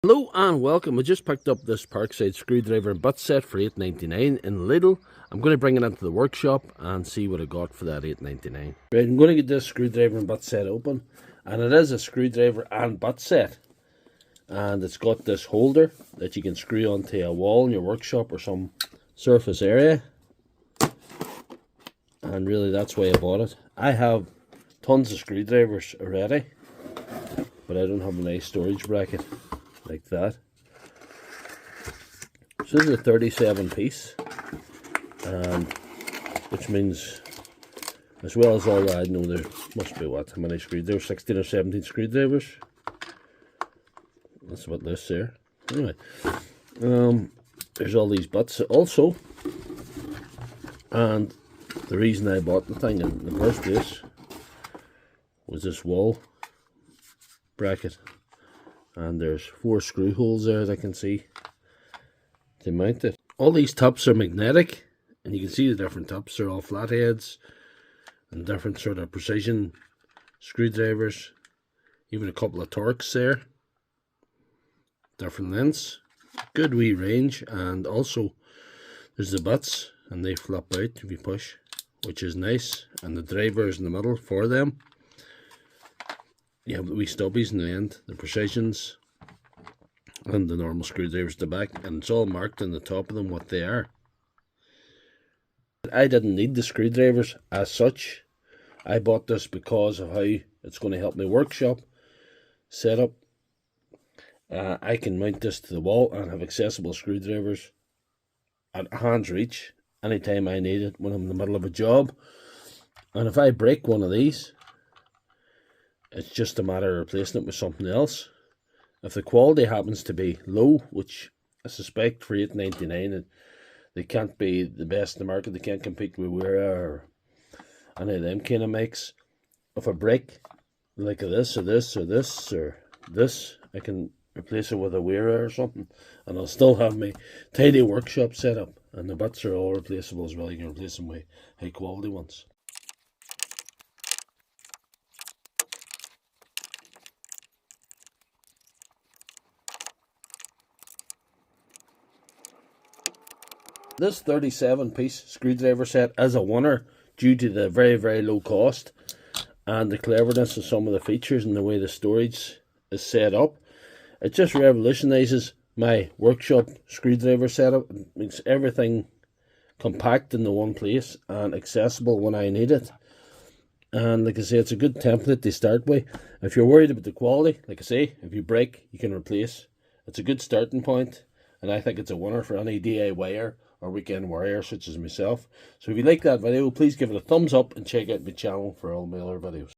Hello and welcome. I just picked up this Parkside Screwdriver and Butt Set for $8.99 in Lidl. I'm going to bring it into the workshop and see what I got for that $8.99. Right, I'm going to get this screwdriver and butt set open, and it is a screwdriver and butt set. And it's got this holder that you can screw onto a wall in your workshop or some surface area. And really that's why I bought it. I have tons of screwdrivers already, but I don't have a nice storage bracket like that. So this is a 37 piece, and which means, as well as all that, I know there must be what, how many screwdrivers, 16 or 17 screwdrivers. That's about this there. Anyway, there's all these butts also, and the reason I bought the thing in the first place was this wall bracket. And there's 4 screw holes there that I can see to mount it. All these tops are magnetic, and you can see the different tops. They're all flatheads and different sort of precision screwdrivers. Even a couple of Torx there. Different lengths. Good wee range, and also there's the butts, and they flop out if you push, which is nice. And the drivers in the middle for them. You have the wee stubbies in the end, the precisions, and the normal screwdrivers at the back, and it's all marked on the top of them what they are. I didn't need the screwdrivers as such. I bought this because of how it's going to help my workshop setup. I can mount this to the wall and have accessible screwdrivers at hand's reach anytime I need it when I'm in the middle of a job. And if I break one of these, it's just a matter of replacing it with something else. If the quality happens to be low, which I suspect for $8.99, they can't be the best in the market. They can't compete with Wera or any of them kind of makes. If I break like this or this or this or this, I can replace it with a Wera or something, and I'll still have my tidy workshop set up. And the butts are all replaceable as well. You can replace them with high quality ones. This 37 piece screwdriver set is a winner due to the very low cost and the cleverness of some of the features and the way the storage is set up. It just revolutionises my workshop screwdriver setup. It makes everything compact in the one place and accessible when I need it. And like I say, it's a good template to start with. If you're worried about the quality, like I say, if you break, you can replace. It's a good starting point, and I think it's a winner for any DIYer or weekend warrior such as myself. So if you like that video, please give it a thumbs up and check out my channel for all my other videos.